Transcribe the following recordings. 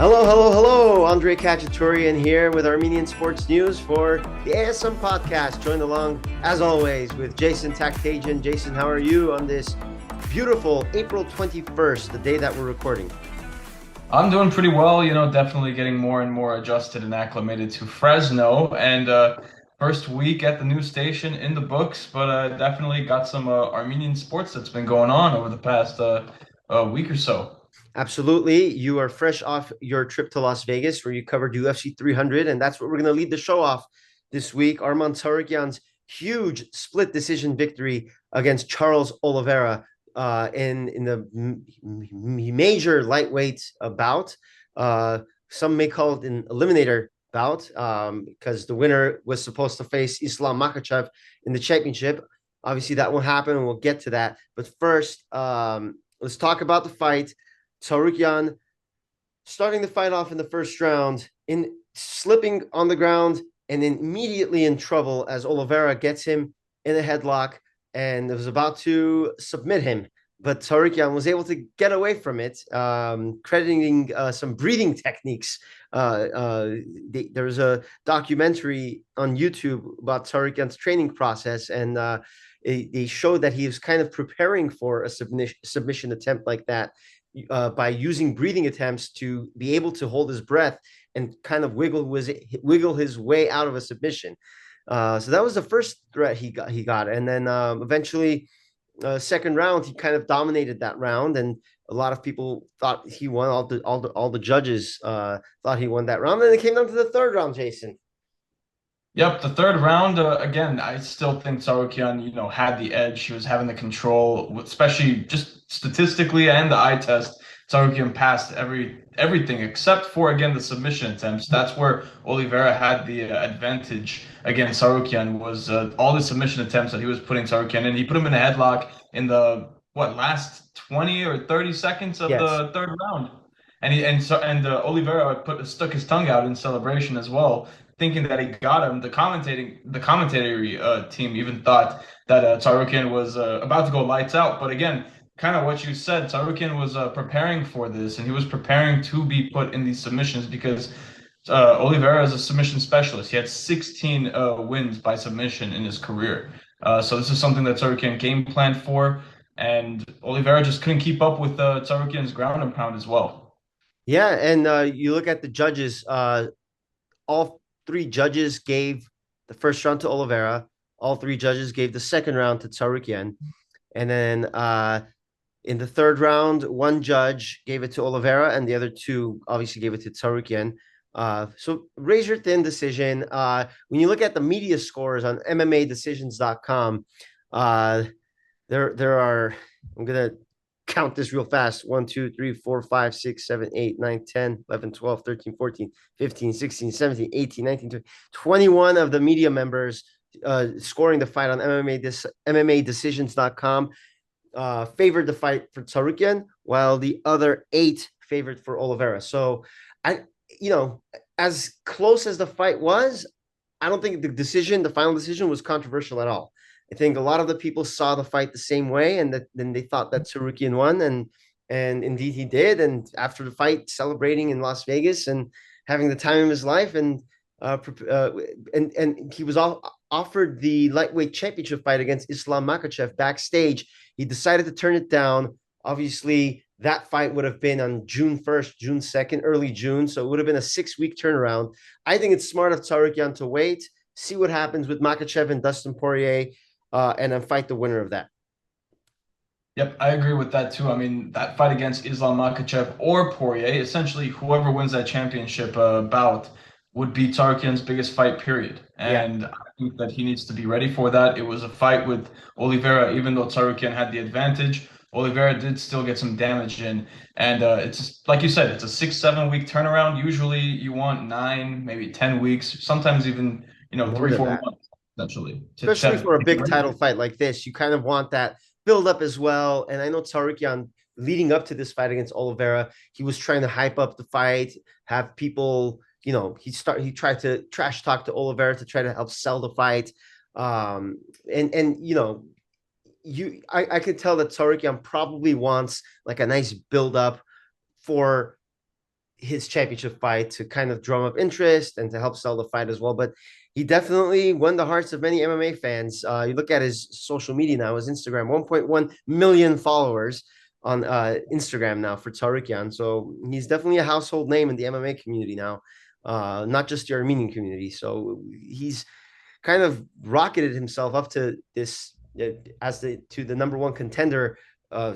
Hello, hello, hello. Andre Khatchaturian here with Armenian Sports News for the ASN podcast. Joined along, as always, with Jason Takhtadjian. Jason, how are you on this beautiful April 21st, the day that we're recording? I'm doing pretty well, definitely getting more and more adjusted and acclimated to Fresno. And first week at the new station in the books, but definitely got some Armenian sports that's been going on over the past week or so. Absolutely. You are fresh off your trip to Las Vegas where you covered UFC 300, and that's what we're going to lead the show off this week. Arman Tsarukyan's huge split decision victory against Charles Oliveira in the major lightweight bout. Some may call it an eliminator bout because the winner was supposed to face Islam Makhachev in the championship. Obviously, that won't happen, and we'll get to that. But first, let's talk about the fight. Tsarukyan starting the fight off in the first round, in slipping on the ground and then immediately in trouble as Oliveira gets him in a headlock and was about to submit him. But Tsarukyan was able to get away from it, crediting some breathing techniques. There's a documentary on YouTube about Tsarukyan's training process, and they showed that he was kind of preparing for a submission attempt like that by using breathing attempts to be able to hold his breath and kind of wiggle his way out of a submission. So that was the first threat he got, and then eventually, second round, he kind of dominated that round, and a lot of people thought he won. All the judges thought he won that round, and it came down to the third round, Jason. Yep, the third round, again, I still think Tsarukyan, had the edge. He was having the control, especially just statistically and the eye test. Tsarukyan passed everything except for, again, the submission attempts. That's where Oliveira had the advantage against Tsarukyan was all the submission attempts that he was putting Tsarukyan in. He put him in a headlock in the, last 20 or 30 seconds of Yes. the third round. Oliveira stuck his tongue out in celebration as well, thinking that he got him. The commentary team even thought that Tsarukyan was about to go lights out. But again, kind of what you said, Tsarukyan was preparing for this, and he was preparing to be put in these submissions because Oliveira is a submission specialist. He had 16 wins by submission in his career. So this is something that Tsarukyan game planned for, and Oliveira just couldn't keep up with Tsarukyan's ground and pound as well. Yeah, and you look at the judges. All three judges gave the first round to Oliveira. All three judges gave the second round to Tsarukyan. And then in the third round, one judge gave it to Oliveira, and the other two obviously gave it to Tsarukyan. So razor thin decision. When you look at the media scores on MMADecisions.com, there are, I'm gonna count this real fast: 1, 2, 3, 4, 5, 6, 7, 8, 9, 10, 11, 12, 13, 14, 15, 16, 17, 18, 19, 20, 21 of the media members scoring the fight on MMADecisions.com favored the fight for Tsarukyan, while the other 8 favored for Oliveira. So as close as the fight was, I don't think the final decision was controversial at all. I think a lot of the people saw the fight the same way, and then they thought that Tsarukyan won, and indeed he did. And after the fight, celebrating in Las Vegas and having the time of his life, and he was offered the lightweight championship fight against Islam Makhachev backstage. He decided to turn it down. Obviously, that fight would have been on June 1st, June 2nd, early June. So it would have been a 6-week turnaround. I think it's smart of Tsarukyan to wait, see what happens with Makhachev and Dustin Poirier, and then fight the winner of that. Yep, I agree with that too. I mean, that fight against Islam Makhachev or Poirier, essentially whoever wins that championship bout would be Tsarukyan's biggest fight, period. Yeah. And I think that he needs to be ready for that. It was a fight with Oliveira, even though Tsarukyan had the advantage. Oliveira did still get some damage in. And it's just, like you said, it's a 6, 7 week turnaround. Usually you want 9, maybe 10 weeks, sometimes even, More three, than four that. months, essentially, Especially to for a get big ready. title fight like this, you kind of want that build up as well. And I know Tsarukyan, leading up to this fight against Oliveira, he was trying to hype up the fight, have people, he tried to trash talk to Oliveira to try to help sell the fight. I could tell that Tsarukyan probably wants like a nice build up for his championship fight to kind of drum up interest and to help sell the fight as well. But he definitely won the hearts of many MMA fans. You look at his social media now, his Instagram, 1.1 million followers on Instagram now for Tsarukyan. So he's definitely a household name in the MMA community now, not just the Armenian community. So he's kind of rocketed himself up to this to the number one contender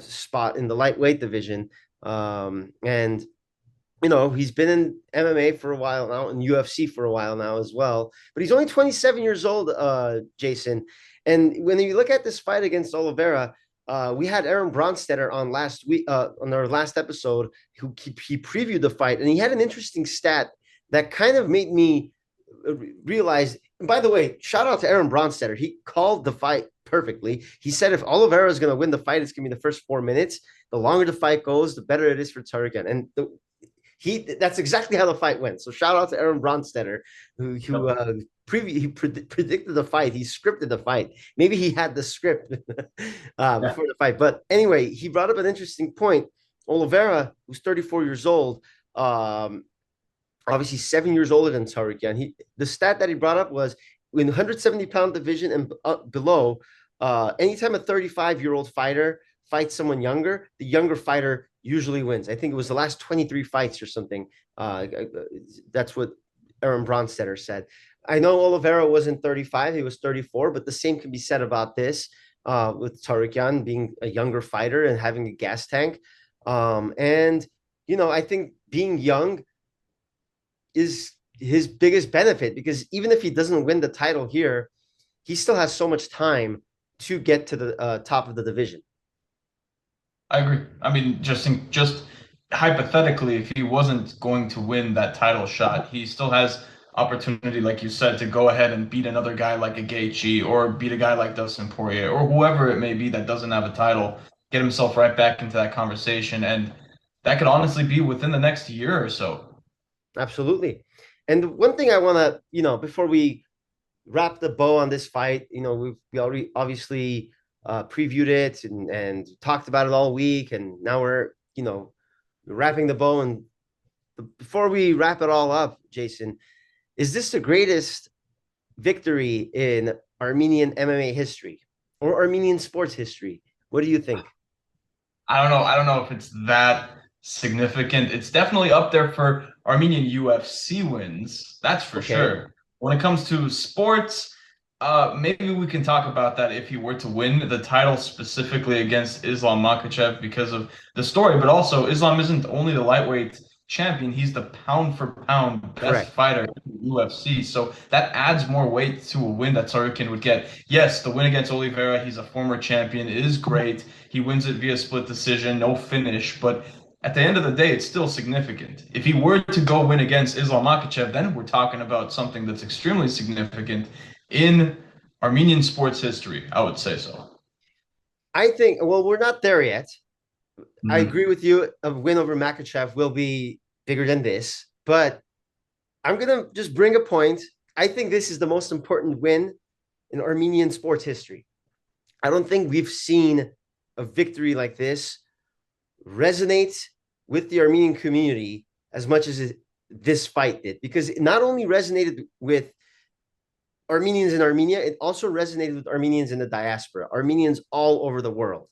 spot in the lightweight division. And he's been in MMA for a while now, and UFC for a while now as well. But he's only 27 years old, Jason. And when you look at this fight against Oliveira, we had Aaron Bronstetter on last week, on our last episode, who he previewed the fight, and he had an interesting stat that kind of made me realize. And by the way, shout out to Aaron Bronstetter. He called the fight perfectly. He said if Oliveira is going to win the fight, it's going to be the first 4 minutes. The longer the fight goes, the better it is for Tsarukyan. And that's exactly how the fight went. So shout out to Aaron Bronstetter, who predicted the fight. He scripted the fight. Maybe he had the script before the fight. But anyway, he brought up an interesting point. Oliveira, who's 34 years old, obviously 7 years older than Tsarukyan. The stat that he brought up was in 170-pound division and below, anytime a 35-year-old fighter fights someone younger, the younger fighter usually wins. I think it was the last 23 fights or something. That's what Aaron Bronstetter said. I know Oliveira wasn't 35, he was 34, but the same can be said about this with Tsarukyan being a younger fighter and having a gas tank. I think being young is his biggest benefit, because even if he doesn't win the title here, he still has so much time to get to the top of the division. I agree. I mean, just hypothetically, if he wasn't going to win that title shot, he still has opportunity, like you said, to go ahead and beat another guy like a Gaethje or beat a guy like Dustin Poirier or whoever it may be that doesn't have a title, get himself right back into that conversation. And that could honestly be within the next year or so. Absolutely. And one thing I want to, before we wrap the bow on this fight, we already obviously previewed it and talked about it all week, and now we're wrapping the bow. And before we wrap it all up, Jason, is this the greatest victory in Armenian MMA history or Armenian sports history? What do you think? I don't know if it's that significant. It's definitely up there for Armenian UFC wins, that's for sure. When it comes to sports, maybe we can talk about that if he were to win the title specifically against Islam Makhachev because of the story. But also, Islam isn't only the lightweight champion, he's the pound for pound best fighter in the UFC. So that adds more weight to a win that Tsarukyan would get. Yes, the win against Oliveira, he's a former champion, it is great. He wins it via split decision, no finish. But at the end of the day, it's still significant. If he were to go win against Islam Makhachev, then we're talking about something that's extremely significant in Armenian sports history, I would say so. I think, well, we're not there yet. I agree with you. A win over Makhachev will be bigger than this, but I'm going to just bring a point. I think this is the most important win in Armenian sports history. I don't think we've seen a victory like this resonate with the Armenian community as much as this fight did, because it not only resonated with Armenians in Armenia, it also resonated with Armenians in the diaspora, Armenians all over the world.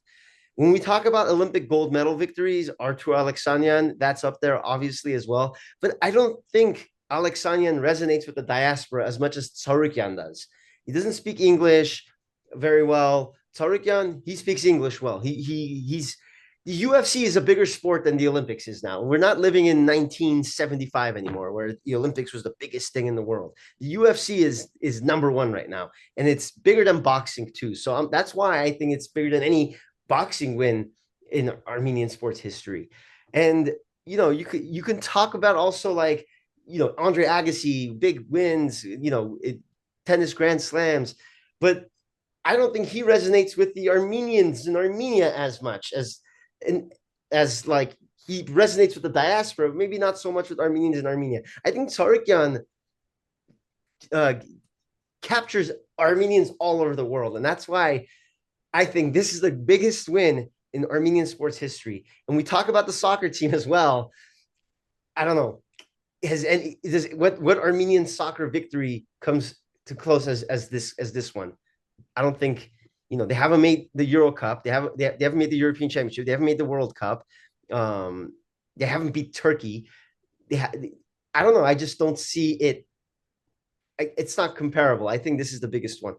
When we talk about Olympic gold medal victories, Artur Alexanian, that's up there obviously as well. But I don't think Alexanian resonates with the diaspora as much as Tsarukyan does. He doesn't speak English very well. Tsarukyan, he speaks English well. He's the UFC is a bigger sport than the Olympics is now. We're not living in 1975 anymore, where the Olympics was the biggest thing in the world. The UFC is number one right now, and it's bigger than boxing too. So that's why I think it's bigger than any boxing win in Armenian sports history. And you can talk about also like Andre Agassi, big wins, tennis grand slams, but I don't think he resonates with the Armenians in Armenia as much as like he resonates with the diaspora, maybe not so much with Armenians in Armenia. I think Tsarukyan captures Armenians all over the world, and that's why I think this is the biggest win in Armenian sports history. And we talk about the soccer team as well. I don't know. Has any does what Armenian soccer victory comes to close as this one? I don't think they haven't made the Euro Cup. They haven't made the European Championship. They haven't made the World Cup. Um, they haven't beat Turkey. I don't know. I just don't see it. It's not comparable. I think this is the biggest one.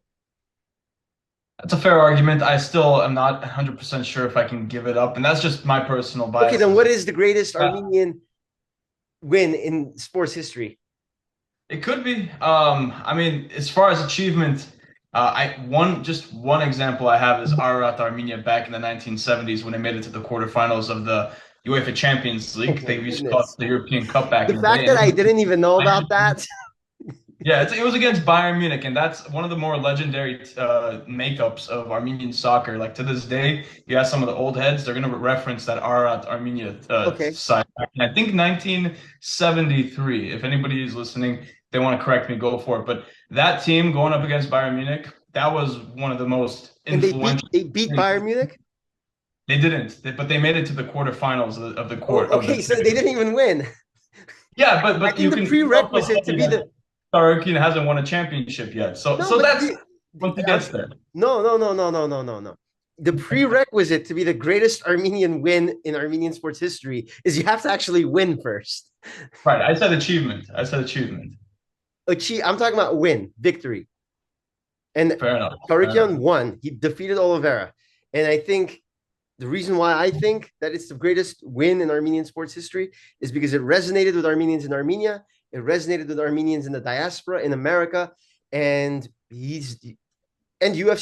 That's a fair argument. I still am not 100% sure if I can give it up, and that's just my personal Okay, then biases. what is the greatest Uh, Armenian win in sports history? It could be. I mean, as far as achievement, just one example I have is Ararat Armenia back in the 1970s when they made it to the quarterfinals of the UEFA Champions Oh League. my They used to call it goodness. the European Cup back The in the day, fact and that it I was didn't even know about that. yeah, it was against Bayern Munich, and that's one of the more legendary makeups of Armenian soccer. Like to this day, you ask some of the old heads, they're going to reference that Ararat Armenia Okay. side. And I think 1973. If anybody is listening, they want to correct me, go for it. But that team going up against Bayern Munich, that was one of the most And influential. they beat Bayern Munich? They didn't, but they made it to the quarterfinals of the Oh, court of the. okay. So they didn't even win. Yeah, I but think you the can also prerequisite to say be that the Tsarukyan hasn't won a championship yet. So no, so but that's once he gets there. no. The prerequisite to be the greatest Armenian win in Armenian sports history is you have to actually win first. Right. I said achievement. I said achievement. I'm talking about win, victory. And Fair enough. Fair enough. Tsarukyan won. He defeated Oliveira. And I think the reason why I think that it's the greatest win in Armenian sports history is because it resonated with Armenians in Armenia. It resonated with Armenians in the diaspora in America. And UFC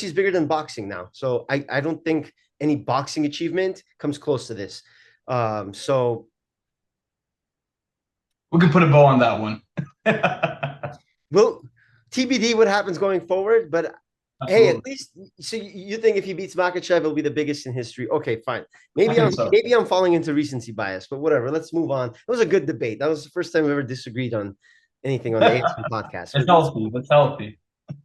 is bigger than boxing now. So I don't think any boxing achievement comes close to this. So We can put a bow on that one. we'll TBD what happens going forward, but hey, at Absolutely. least so you think if he beats Makachev, it'll be the biggest in history. Okay, fine. I Maybe think so. I'm falling into recency bias, but whatever. Let's move on. It was a good debate. That was the first time we ever disagreed on anything on the ASN podcast. It's healthy. It's healthy.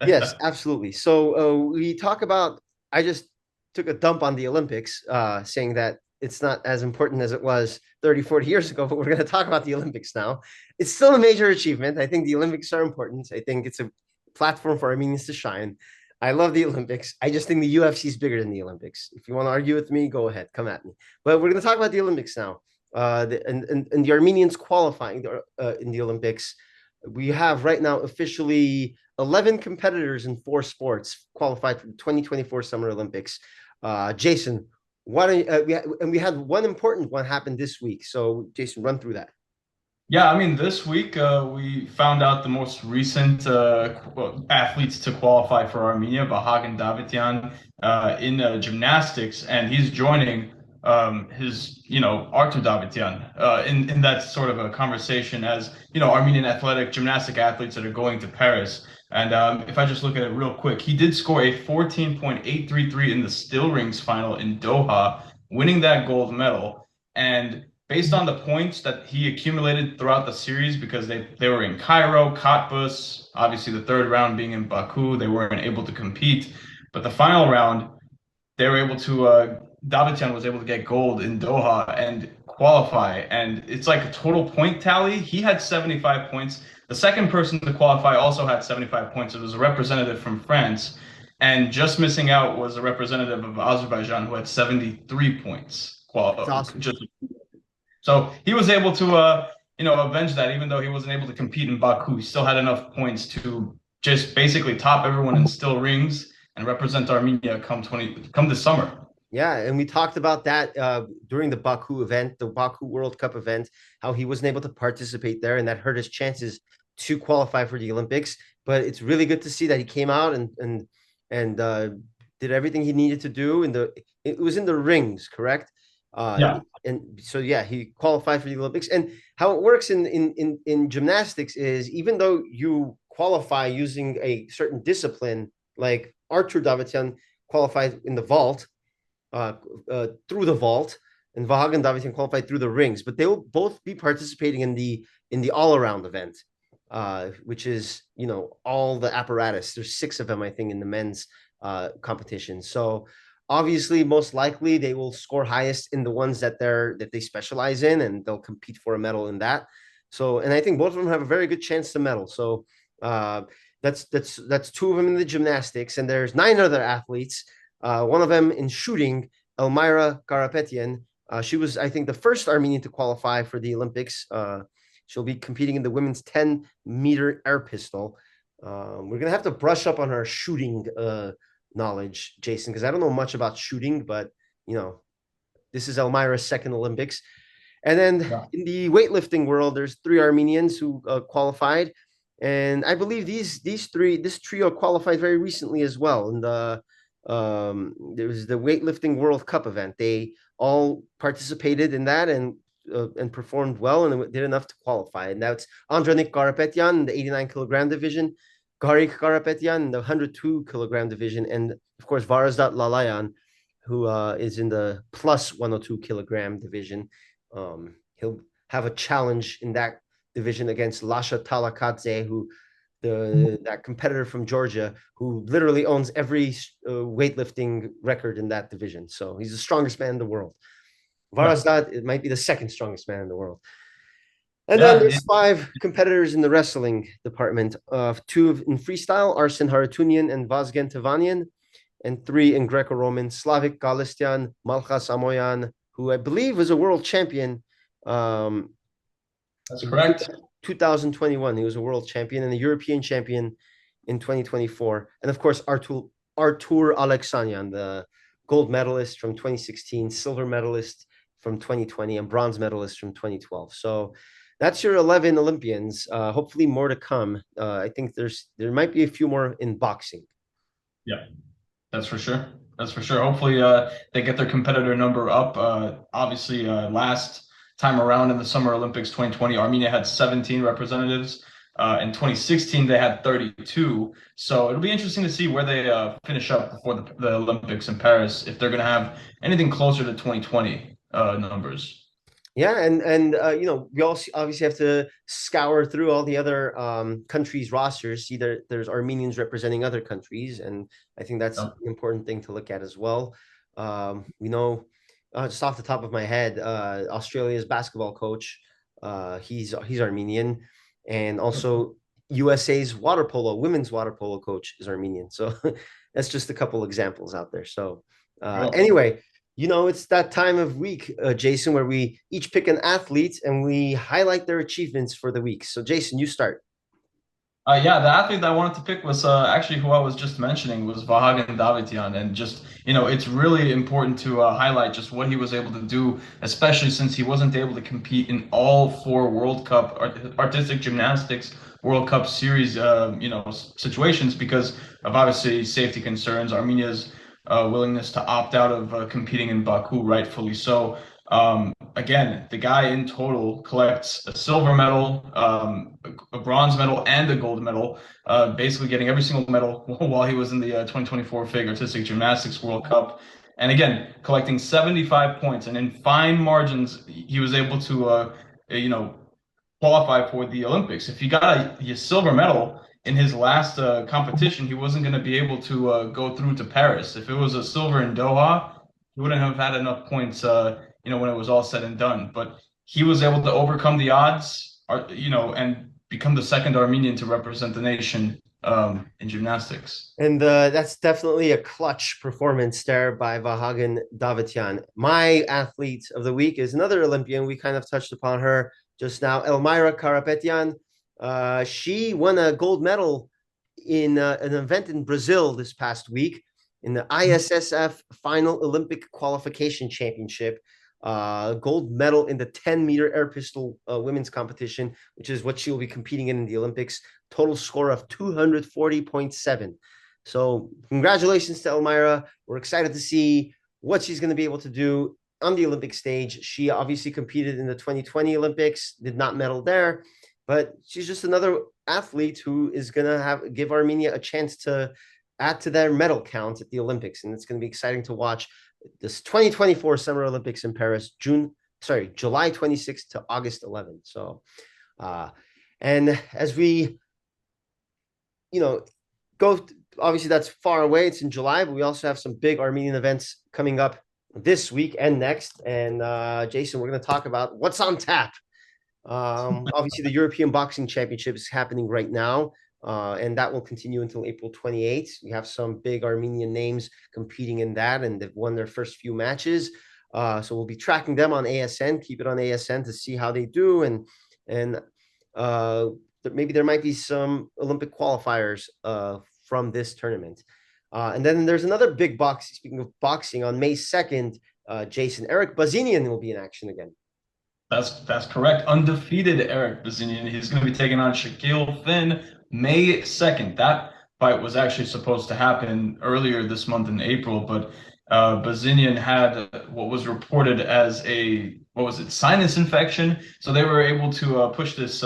Yes, absolutely. So we talk about. I just took a dump on the Olympics, saying that it's not as important as it was 30, 40 years ago, but we're going to talk about the Olympics now. It's still a major achievement. I think the Olympics are important. I think it's a platform for Armenians to shine. I love the Olympics. I just think the UFC is bigger than the Olympics. If you want to argue with me, go ahead, come at me. But we're going to talk about the Olympics now. And the Armenians qualifying in the Olympics. We have right now officially 11 competitors in 4 sports qualified for the 2024 Summer Olympics. Jason, why don't we had one important one happen this week. So Jason, run through that. Yeah, I mean, this week we found out the most recent athletes to qualify for Armenia, Vahagn Davtyan, in gymnastics, and he's joining Artur Davtyan, in that sort of a conversation as, Armenian athletic gymnastic athletes that are going to Paris. And if I just look at it real quick, he did score a 14.833 in the still rings final in Doha, winning that gold medal. And based on the points that he accumulated throughout the series, because they were in Cairo, Cottbus, obviously the third round being in Baku, they weren't able to compete. But the final round, they were able to, Davtyan was able to get gold in Doha and qualify. And it's like a total point tally. He had 75 points. The second person to qualify also had 75 points. It was a representative from France. And just missing out was a representative of Azerbaijan who had 73 points. That's awesome. Just so he was able to, avenge that. Even though he wasn't able to compete in Baku, he still had enough points to just basically top everyone in still rings and represent Armenia come this summer. Yeah, and we talked about that during the Baku event, the Baku World Cup event, how he wasn't able to participate there, and that hurt his chances to qualify for the Olympics. But it's really good to see that he came out and did everything he needed to do. It was in the rings, correct? Yeah. And so yeah, he qualified for the Olympics. And how it works in gymnastics is even though you qualify using a certain discipline, like Artur Davtyan qualified in the vault through the vault, and Vahagn Davtyan qualified through the rings. But they will both be participating in the all around event, which is all the apparatus. There's 6 of them, I think, in the men's competition. So Obviously, most likely they will score highest in the ones that they specialize in, and they'll compete for a medal in that. So, and I think both of them have a very good chance to medal. So, that's two of them in the gymnastics, and there's 9 other athletes. One of them in shooting, Elmira Karapetyan. She was, I think, the first Armenian to qualify for the Olympics. She'll be competing in the women's 10-meter air pistol. We're gonna have to brush up on our shooting knowledge, Jason, because I don't know much about shooting, but this is Elmira's second Olympics. And then in the weightlifting world, there's 3 Armenians who qualified, and I believe this trio qualified very recently as well. And there was the weightlifting World Cup event. They all participated in that and performed well and did enough to qualify. And that's Andre Karapetyan in the 89-kilogram division, Garik Karapetyan in the 102-kilogram division, and of course Varazdat Lalayan, who is in the plus 102-kilogram division. He'll have a challenge in that division against Lasha Talakadze, who that competitor from Georgia, who literally owns every weightlifting record in that division. So he's the strongest man in the world. Varazdat, it might be the second strongest man in the world. And then there's 5 competitors in the wrestling department. 2 in freestyle, Arsen Haratunian and Vahagn Davtyan, and 3 in Greco-Roman, Slavik Galistyan, Malchas Amoyan, who I believe was a world champion. That's correct. 2021, he was a world champion and a European champion in 2024. And of course, Artur Alexanyan, the gold medalist from 2016, silver medalist from 2020, and bronze medalist from 2012. So that's your 11 Olympians. Hopefully more to come. I think there might be a few more in boxing. Yeah, that's for sure. That's for sure. Hopefully they get their competitor number up. Obviously, last time around in the Summer Olympics 2020, Armenia had 17 representatives. In 2016, they had 32. So it'll be interesting to see where they finish up before the Olympics in Paris, if they're going to have anything closer to 2020 numbers. Yeah, and we also obviously have to scour through all the other countries' rosters, see there's Armenians representing other countries, and I think that's an important thing to look at as well. We know, just off the top of my head, Australia's basketball coach, he's Armenian, and also USA's women's water polo coach is Armenian. So that's just a couple examples out there. So anyway. It's that time of week, Jason, where we each pick an athlete and we highlight their achievements for the week. So, Jason, you start. Yeah, the athlete that I wanted to pick was actually who I was just mentioning, was Vahagn Davtyan. And just, it's really important to highlight just what he was able to do, especially since he wasn't able to compete in all 4 World Cup artistic gymnastics World Cup series, situations because of obviously safety concerns. Armenia's willingness to opt out of competing in Baku, rightfully so. Again, the guy in total collects a silver medal, a bronze medal, and a gold medal, basically getting every single medal while he was in the 2024 FIG Artistic Gymnastics World Cup. And again, collecting 75 points, and in fine margins, he was able to, qualify for the Olympics. If he got a silver medal in his last competition, he wasn't going to be able to go through to Paris. If it was a silver in Doha, he wouldn't have had enough points, when it was all said and done. But he was able to overcome the odds, and become the second Armenian to represent the nation in gymnastics. And that's definitely a clutch performance there by Vahagn Davtyan. My athlete of the week is another Olympian. We kind of touched upon her just now, Elmira Karapetyan. She won a gold medal in an event in Brazil this past week in the ISSF Final Olympic Qualification Championship. Gold medal in the 10-meter air pistol women's competition, which is what she will be competing in the Olympics. Total score of 240.7. So congratulations to Elmira. We're excited to see what she's going to be able to do on the Olympic stage. She obviously competed in the 2020 Olympics, did not medal there, but she's just another athlete who is going to give Armenia a chance to add to their medal count at the Olympics. And it's going to be exciting to watch this 2024 Summer Olympics in Paris, July 26th to August 11th. So, and as we, go obviously that's far away. It's in July, but we also have some big Armenian events coming up this week and next. And Jason, we're going to talk about what's on tap. Obviously, the European Boxing Championship is happening right now, and that will continue until April 28th. We have some big Armenian names competing in that, and they've won their first few matches. So we'll be tracking them on ASN. Keep it on ASN to see how they do, and maybe there might be some Olympic qualifiers from this tournament. And then there's another big boxing. Speaking of boxing, on May 2nd, Jason, Eric Bazinian will be in action again. That's correct. Undefeated Eric Bazinian. He's going to be taking on Shaquille Finn May 2nd. That fight was actually supposed to happen earlier this month in April, but Bazinian had what was reported as sinus infection. So they were able to push this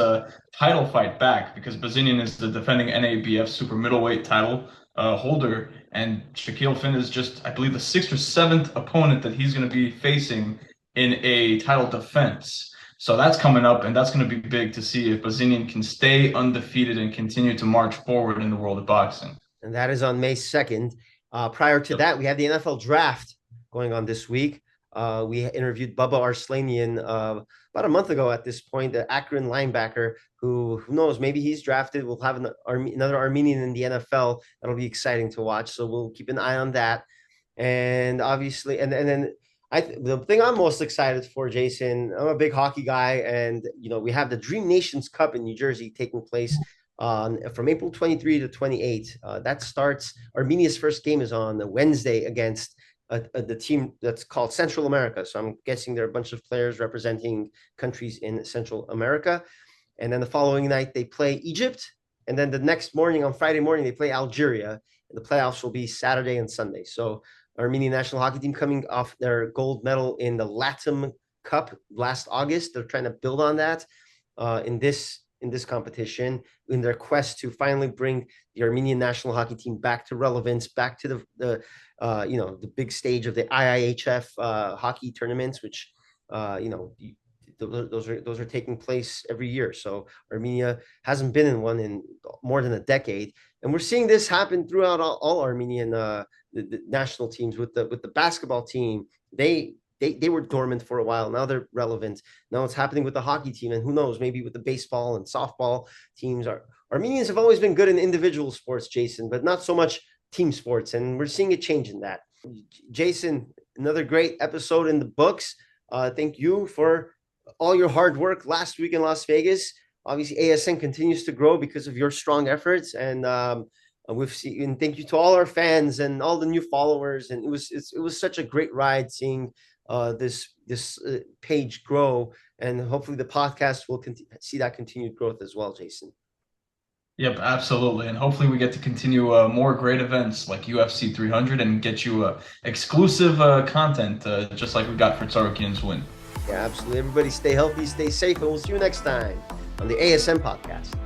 title fight back because Bazinian is the defending NABF super middleweight title holder, and Shaquille Finn is just, I believe, the 6th or 7th opponent that he's going to be facing in a title defense. So that's coming up, and that's going to be big to see if Bazinian can stay undefeated and continue to march forward in the world of boxing. And that is on May 2nd. Prior to that, we had the NFL draft going on this week. We interviewed Bubba Arslanian about a month ago at this point, the Akron linebacker, who knows, maybe he's drafted. We'll have another Armenian in the NFL. That'll be exciting to watch. So we'll keep an eye on that. And obviously, and then the thing I'm most excited for, Jason, I'm a big hockey guy, and we have the Dream Nations Cup in New Jersey taking place from April 23 to 28. That starts. Armenia's first game is on Wednesday against the team that's called Central America. So I'm guessing there are a bunch of players representing countries in Central America. And then the following night they play Egypt, and then the next morning, on Friday morning, they play Algeria. And the playoffs will be Saturday and Sunday. So Armenian national hockey team coming off their gold medal in the Latam Cup last August. They're trying to build on that in this competition in their quest to finally bring the Armenian national hockey team back to relevance, back to the big stage of the IIHF hockey tournaments, which those are taking place every year. So Armenia hasn't been in one in more than a decade, and we're seeing this happen throughout all Armenian the national teams. With the basketball team, they were dormant for a while. Now they're relevant. Now it's happening with the hockey team, and who knows, maybe with the baseball and softball teams. Armenians have always been good in individual sports, Jason, but not so much team sports, and we're seeing a change in that. Jason, another great episode in the books. Thank you for all your hard work last week in Las Vegas. Obviously, ASN continues to grow because of your strong efforts, and and thank you to all our fans and all the new followers. And it was such a great ride seeing this page grow, and hopefully the podcast will see that continued growth as well, Jason. Yep, absolutely. And hopefully we get to continue more great events like UFC 300 and get you exclusive content just like we got for Tsarukyan's win. Yeah, absolutely. Everybody stay healthy, stay safe, and we'll see you next time on the ASN podcast.